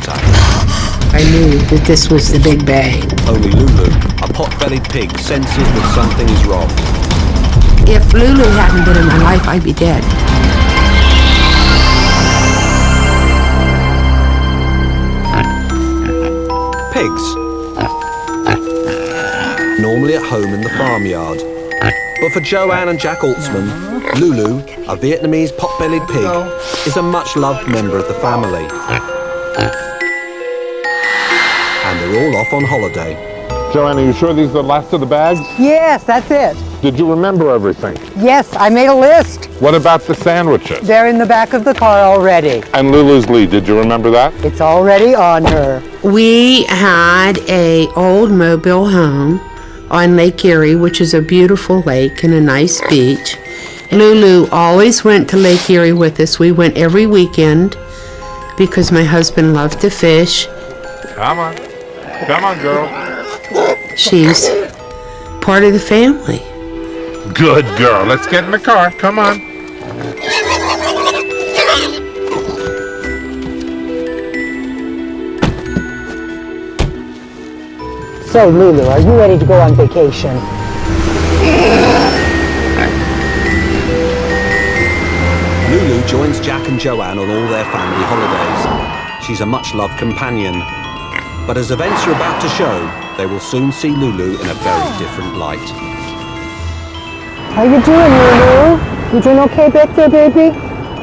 adventure. I knew that this was the Big Bang. Only Lulu, a pot-bellied pig, senses that something is wrong. If Lulu hadn't been in my life, I'd be dead. Pigs. Normally at home in the farmyard. But for Joanne and Jack Altsman, Lulu, a Vietnamese pot-bellied pig, is a much-loved member of the family. And they're all off on holiday. Joanne, are you sure these are the last of the bags? Yes, that's it. Did you remember everything? Yes, I made a list. What about the sandwiches? They're in the back of the car already. And Lulu's lead, did you remember that? It's already on her. We had an old mobile home on Lake Erie, which is a beautiful lake and a nice beach. Lulu always went to Lake Erie with us. We went every weekend because my husband loved to fish. Come on. Come on, girl. She's part of the family. Good girl. Let's get in the car. Come on. So, Lulu, are you ready to go on vacation? Lulu joins Jack and Joanne on all their family holidays. She's a much-loved companion. But as events are about to show, they will soon see Lulu in a very different light. How you doing, Lulu? You doing okay back there, baby?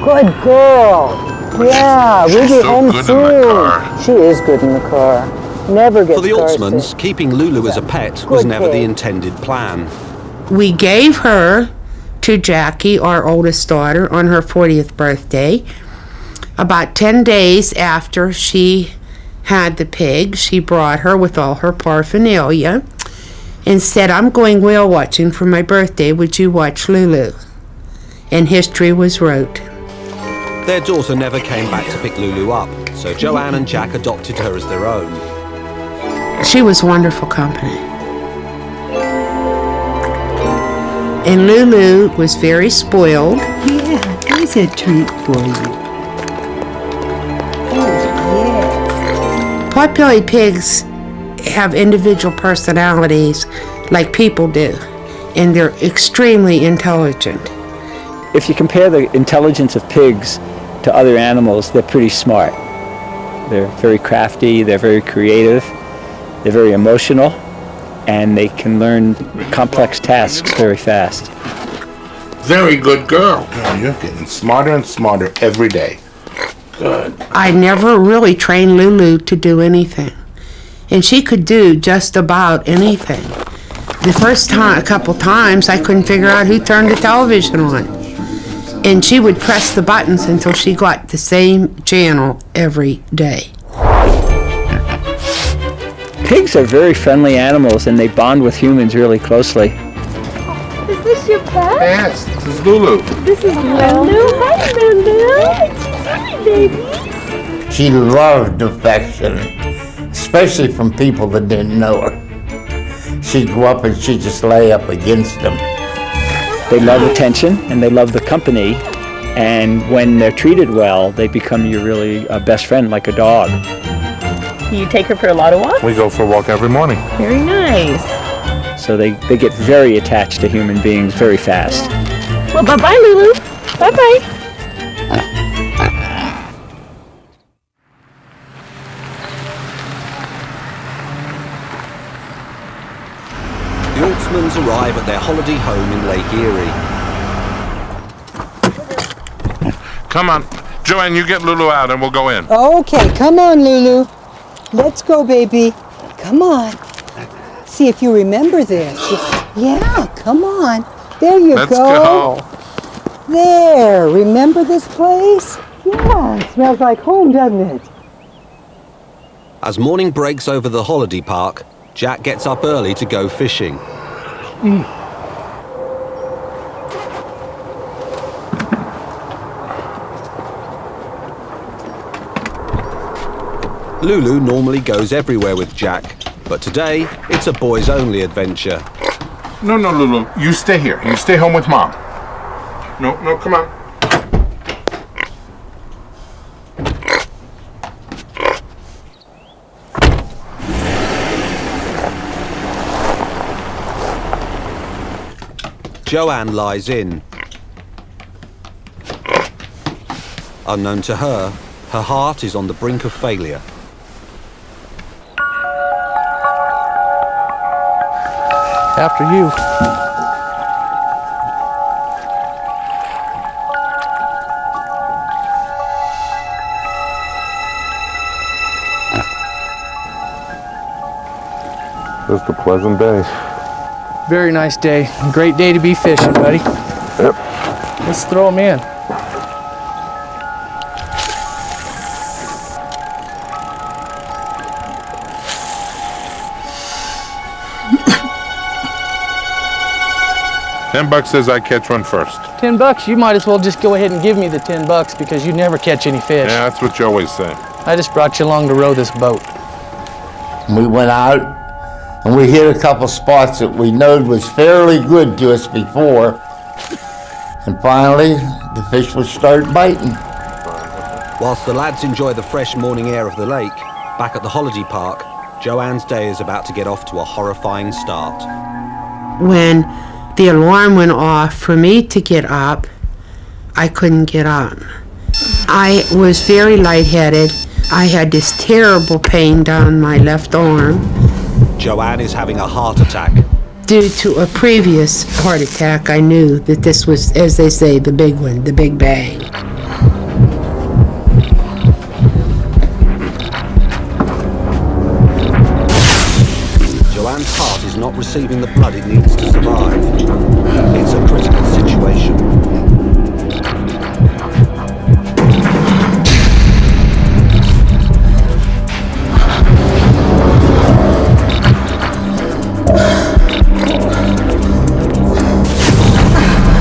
Good girl. Yeah, we'll be home soon. She is good in the car. Never gets For the car Altsmans, sick. keeping Lulu as a pet was never the intended plan. We gave her to Jackie, our oldest daughter, on her 40th birthday. About 10 days after she had the pig, she brought her with all her paraphernalia and said, "I'm going whale watching for my birthday. Would you watch Lulu?" And history was wrote. Their daughter never came back to pick Lulu up, so Joanne and Jack adopted her as their own. She was wonderful company. And Lulu was very spoiled. Yeah, here's a treat for you. Pot-bellied pigs have individual personalities like people do, and they're extremely intelligent. If you compare the intelligence of pigs to other animals, they're pretty smart. They're very crafty, they're very creative, they're very emotional, and they can learn complex tasks very fast. Very good girl. Oh, you're getting smarter and smarter every day. Good. I never really trained Lulu to do anything, and she could do just about anything. The first time, a couple times, I couldn't figure out who turned the television on, and she would press the buttons until she got the same channel every day. Pigs are very friendly animals, and they bond with humans really closely. Is this your pet? Yes, this is Lulu. This is Lulu. Hi, Lulu. Hi, baby. She loved affection, especially from people that didn't know her. She'd go up and she'd just lay up against them. They love attention, and they love the company, and when they're treated well, they become your really best friend, like a dog. You take her for a lot of walks? We go for a walk every morning. Very nice. So they get very attached to human beings very fast. Well, bye-bye, Lulu. Bye-bye. The Altsmans arrive at their holiday home in Lake Erie. Come on. Joanne, you get Lulu out and we'll go in. Okay, come on, Lulu. Let's go, baby. Come on. See if you remember this. Yeah, come on. There you Let's go. There. Remember this place? Yeah, it smells like home, doesn't it? As morning breaks over the holiday park, Jack gets up early to go fishing. Lulu normally goes everywhere with Jack, but today it's a boys-only adventure. No, Lulu. You stay here. You stay home with Mom. No, come on. Joanne lies in. Unknown to her, her heart is on the brink of failure. After you. Just a pleasant day. Very nice day. Great day to be fishing, buddy. Yep. Let's throw them in. $10 says I catch one first. $10, you might as well just go ahead and give me the $10 because you never catch any fish. Yeah, that's what you always say. I just brought you along to row this boat. We went out and we hit a couple spots that we knowed was fairly good to us before. And finally, the fish would start biting. Whilst the lads enjoy the fresh morning air of the lake, back at the holiday park, Joanne's day is about to get off to a horrifying start. When the alarm went off for me to get up, I couldn't get up. I was very lightheaded. I had this terrible pain down my left arm. Joanne is having a heart attack. Due to a previous heart attack, I knew that this was, as they say, the big one, the big bang. Joanne's heart is not receiving the blood it needs to survive. It's a critical situation.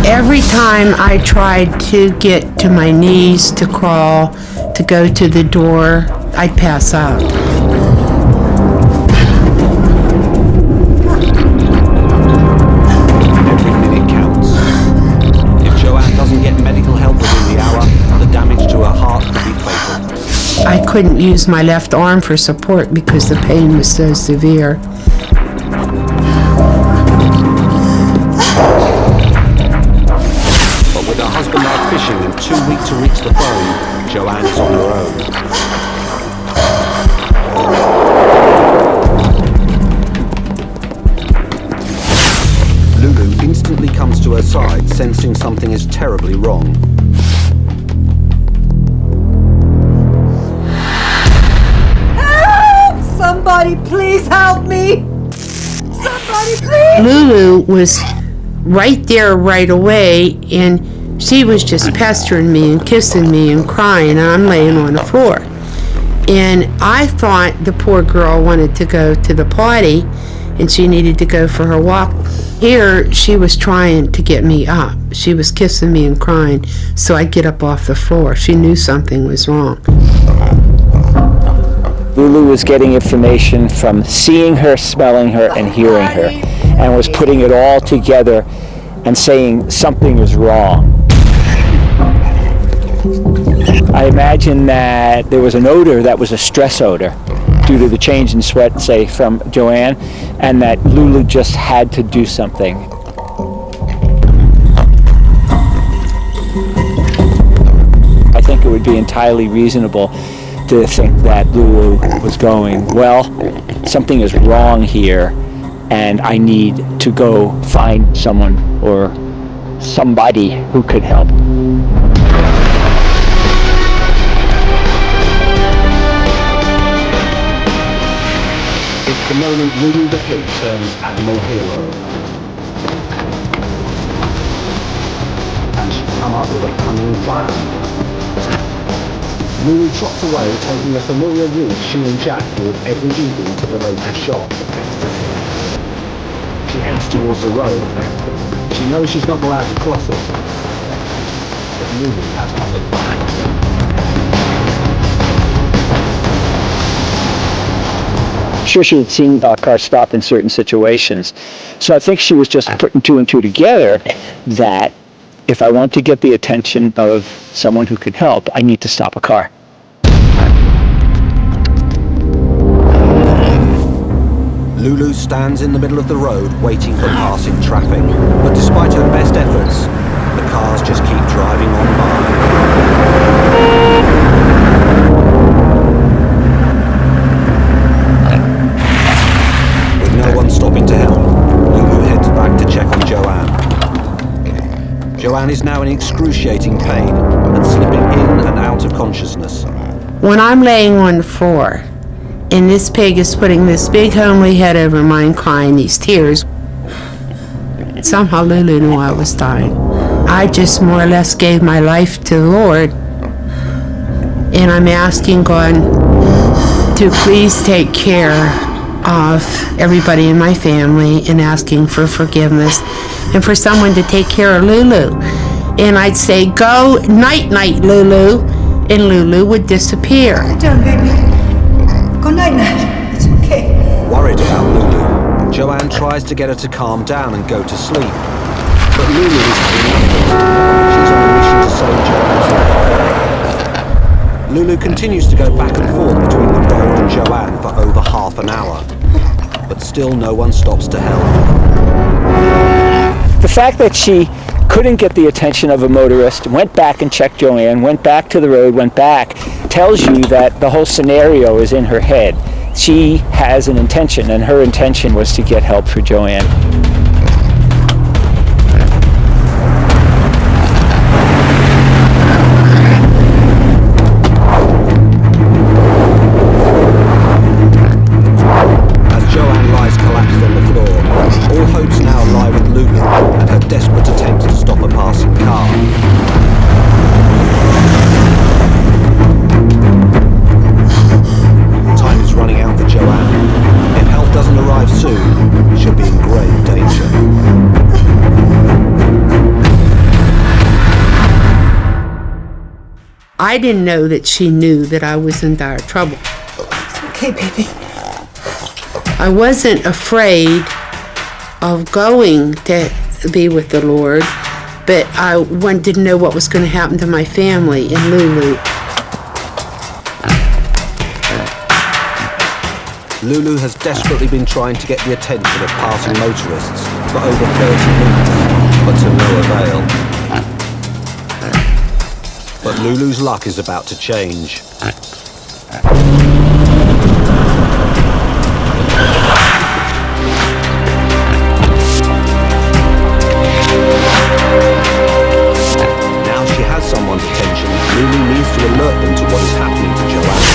Every time I tried to get to my knees to crawl, to go to the door, I'd pass out. Every minute counts. If Joanne doesn't get medical help within the hour, the damage to her heart could be fatal. I couldn't use my left arm for support because the pain was so severe. With her husband out fishing and too weak to reach the phone, Joanne is on her own. Lulu instantly comes to her side, sensing something is terribly wrong. Help! Somebody please help me! Somebody please! Lulu was right there right away, and she was just pestering me and kissing me and crying, and I'm laying on the floor. And I thought the poor girl wanted to go to the potty, and she needed to go for her walk. Here, she was trying to get me up. She was kissing me and crying, so I'd get up off the floor. She knew something was wrong. Lulu was getting information from seeing her, smelling her, and hearing her, and was putting it all together and saying something is wrong. I imagine that there was an odor that was a stress odor due to the change in sweat, say, from Joanne, and that Lulu just had to do something. I think it would be entirely reasonable to think that Lulu was going, well, something is wrong here, and I need to go find someone or somebody who could help. It's the moment Lulu the pig turns animal hero. And she's come up with a cunning plan. Lulu trots away, taking a familiar route she and Jack walk every evening to the local shop. She heads towards the road. She knows she's not allowed to cross it. But Lulu has nothing planned. Sure, she had seen cars stop in certain situations. So I think she was just putting two and two together that if I want to get the attention of someone who could help, I need to stop a car. Lulu Lulu stands in the middle of the road waiting for passing traffic. But despite her best efforts, the cars just keep driving on by. With no one stopping to help, Lulu heads back to check on Joanne. Joanne is now in excruciating pain and slipping in and out of consciousness. When I'm laying on the floor, and this pig is putting this big homely head over mine, crying these tears, somehow Lulu knew I was dying. I just more or less gave my life to the Lord, and I'm asking God to please take care of everybody in my family, and asking for forgiveness and for someone to take care of Lulu. And I'd say, go night-night, Lulu, and Lulu would disappear. Sit down, baby. Go night-night. It's okay. Worried about Lulu, Joanne tries to get her to calm down and go to sleep. But Lulu is having none. She's on a mission to save Joanne's life. Lulu continues to go back and forth between the road and Joanne for over half an hour. But still no one stops to help. The fact that she couldn't get the attention of a motorist, went back and checked Joanne, went back to the road, went back, tells you that the whole scenario is in her head. She has an intention, and her intention was to get help for Joanne. As Joanne lies collapsed on the floor, all hopes now lie with Lulu and her desperate attempts to stop a passing car. Time is running out for Joanne. If help doesn't arrive soon, she'll be in grave danger. I didn't know that she knew that I was in dire trouble. It's okay, baby. I wasn't afraid of going to be with the Lord, but I didn't know what was going to happen to my family and Lulu. Lulu has desperately been trying to get the attention of passing motorists for over 30 minutes, but to no avail. But Lulu's luck is about to change. Now she has someone's attention, Lulu needs to alert them to what is happening to Joanne.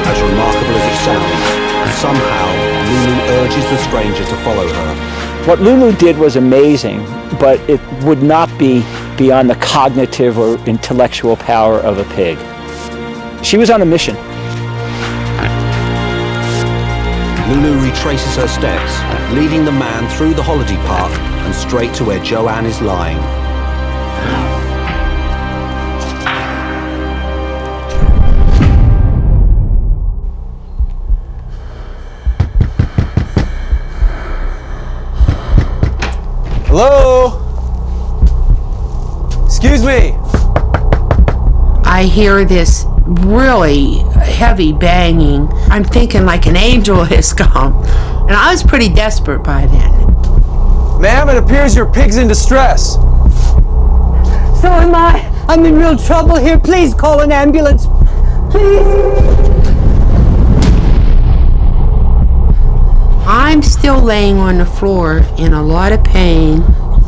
As remarkable as it sounds, somehow Lulu urges the stranger to follow her. What Lulu did was amazing, but it would not be beyond the cognitive or intellectual power of a pig. She was on a mission. Lulu retraces her steps, leading the man through the holiday park and straight to where Joanne is lying. Hello? Excuse me. I hear this really heavy banging. I'm thinking like an angel has come. And I was pretty desperate by then. Ma'am, it appears your pig's in distress. So am I. I'm in real trouble here. Please call an ambulance. Please. I'm still laying on the floor in a lot of pain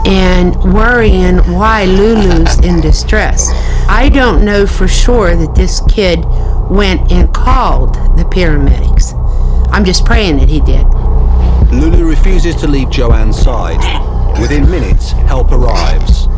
and worrying why Lulu's in distress. I don't know for sure that this kid went and called the paramedics. I'm just praying that he did. Lulu refuses to leave Joanne's side. Within minutes, help arrives.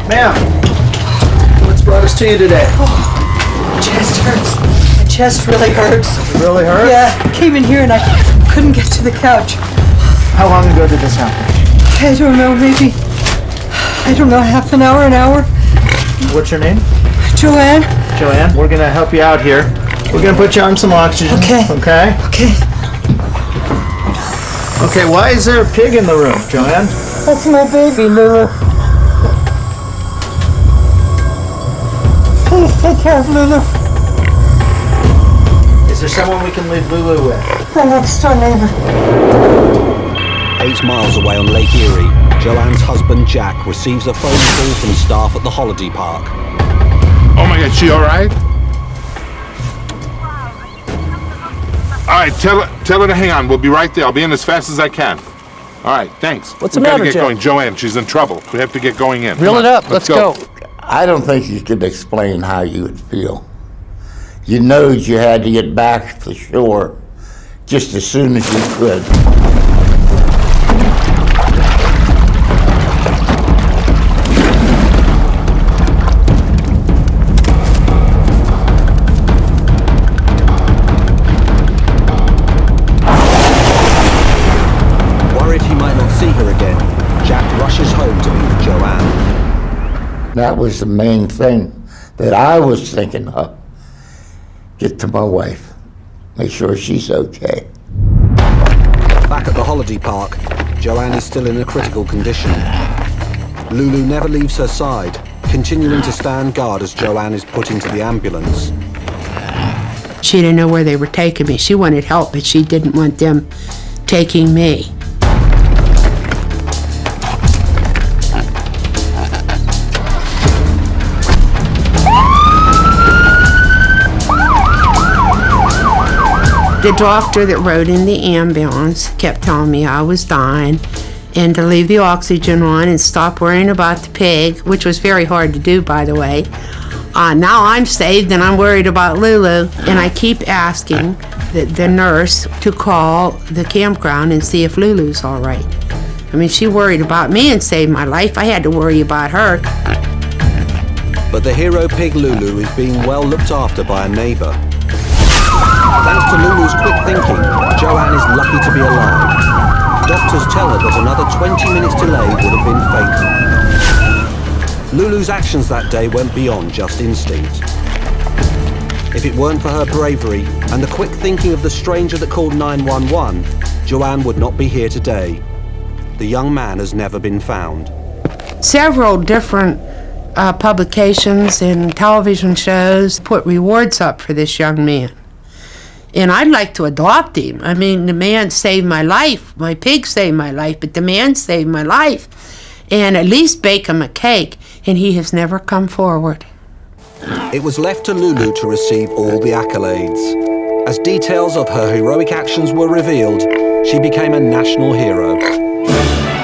Ma'am, what's brought us to you today? My chest hurts. My chest really hurts. Really hurt? Yeah, I came in here and I couldn't get to the couch. How long ago did this happen? I don't know, maybe, I don't know, half an hour. What's your name? Joanne? Joanne, we're gonna help you out here. We're gonna put you on some oxygen. Okay. Okay? Okay. Okay, why is there a pig in the room, Joanne? That's my baby, Lulu. Please take care of Lulu. Is there someone we can leave Lulu with? The next door neighbor. 8 miles away on Lake Erie, Joanne's husband Jack receives a phone call from staff at the holiday park. Oh my God, she all right? All right, tell her to hang on. We'll be right there. I'll be in as fast as I can. All right, thanks. What's the We gotta matter, get Jack? going. Joanne, she's in trouble. We have to get going in. Reel Come it on, up. Let's go. I don't think you could explain how you would feel. You know you had to get back to shore just as soon as you could. Worried he might not see her again, Jack rushes home to be with Joanne. That was the main thing that I was thinking of. Get to my wife, make sure she's okay. Back at the holiday park, Joanne is still in a critical condition. Lulu never leaves her side, continuing to stand guard as Joanne is put into the ambulance. She didn't know where they were taking me. She wanted help, but she didn't want them taking me. The doctor that rode in the ambulance kept telling me I was dying and to leave the oxygen on and stop worrying about the pig, which was very hard to do, by the way. Now I'm saved and I'm worried about Lulu, and I keep asking the nurse to call the campground and see if Lulu's all right. I mean, she worried about me and saved my life. I had to worry about her. But the hero pig Lulu is being well looked after by a neighbour. Thanks to Lulu's quick thinking, Joanne is lucky to be alive. Doctors tell her that another 20 minutes delay would have been fatal. Lulu's actions that day went beyond just instinct. If it weren't for her bravery and the quick thinking of the stranger that called 911, Joanne would not be here today. The young man has never been found. Several different publications and television shows put rewards up for this young man. And I'd like to adopt him. I mean, the man saved my life. My pig saved my life, but the man saved my life. And at least bake him a cake, and he has never come forward. It was left to Lulu to receive all the accolades. As details of her heroic actions were revealed, she became a national hero.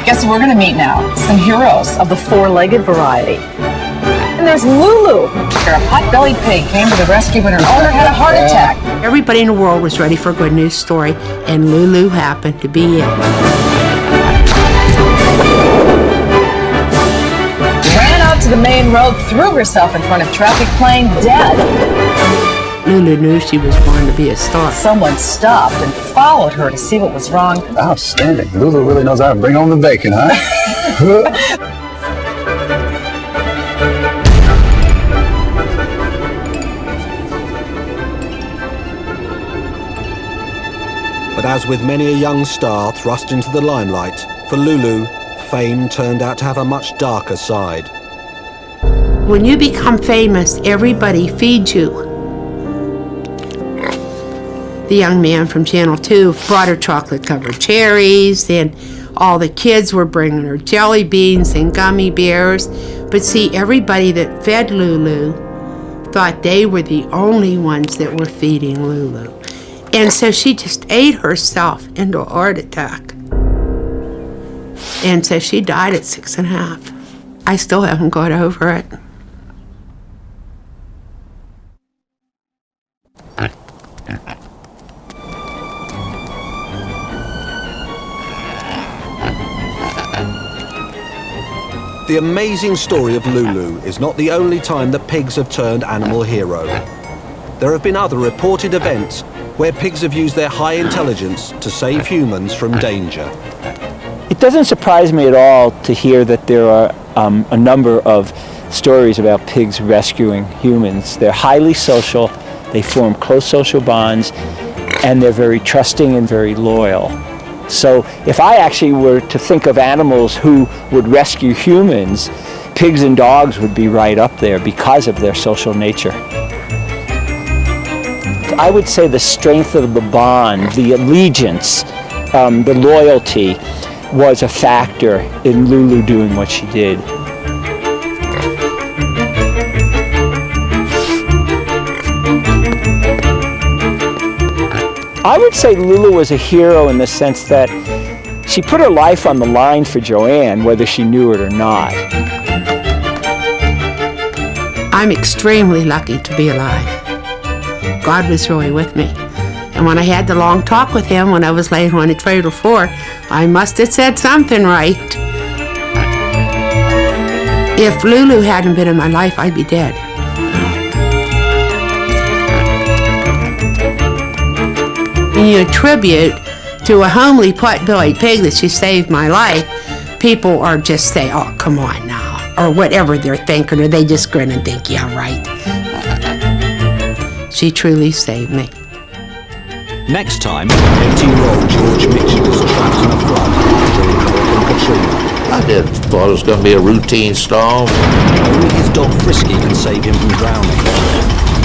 Guess we're gonna meet now. Some heroes of the four-legged variety. And there's Lulu. A pot-bellied pig came to the rescue when her owner had a heart attack. Everybody in the world was ready for a good news story, and Lulu happened to be it. Ran out to the main road, threw herself in front of traffic, playing dead. Lulu knew she was born to be a star. Someone stopped and followed her to see what was wrong. Outstanding. Lulu really knows how to bring home the bacon, huh? But as with many a young star thrust into the limelight, for Lulu, fame turned out to have a much darker side. When you become famous, everybody feeds you. The young man from Channel 2 brought her chocolate-covered cherries, and all the kids were bringing her jelly beans and gummy bears. But see, everybody that fed Lulu thought they were the only ones that were feeding Lulu. And so she just ate herself into a heart attack. And so she died at 6.5. I still haven't got over it. The amazing story of Lulu is not the only time that pigs have turned animal hero. There have been other reported events where pigs have used their high intelligence to save humans from danger. doesn't surprise me at all to hear that there are a number of stories about pigs rescuing humans. They're highly social, they form close social bonds, and they're very trusting and very loyal. So if I actually were to think of animals who would rescue humans, pigs and dogs would be right up there because of their social nature. I would say the strength of the bond, the allegiance, the loyalty was a factor in Lulu doing what she did. I would say Lulu was a hero in the sense that she put her life on the line for Joanne, whether she knew it or not. I'm extremely lucky to be alive. God was really with me. And when I had the long talk with him when I was laying on the trailer floor, I must have said something right. If Lulu hadn't been in my life, I'd be dead. When you attribute to a homely pot-bellied pig that she saved my life, people are just say, oh, come on now, or whatever they're thinking, or they just grin and think, yeah, right. She truly saved me. Next time, 18-year-old George Mitchell is trapped in a flood during Hurricane Katrina. I thought it was going to be a routine storm. Only his dog Frisky can save him from drowning.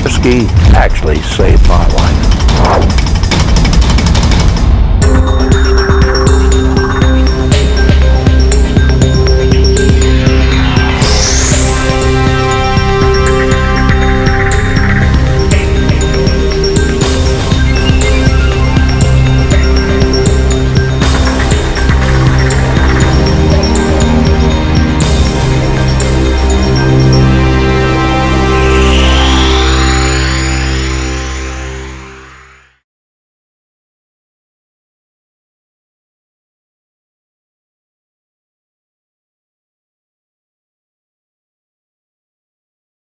Frisky actually saved my life.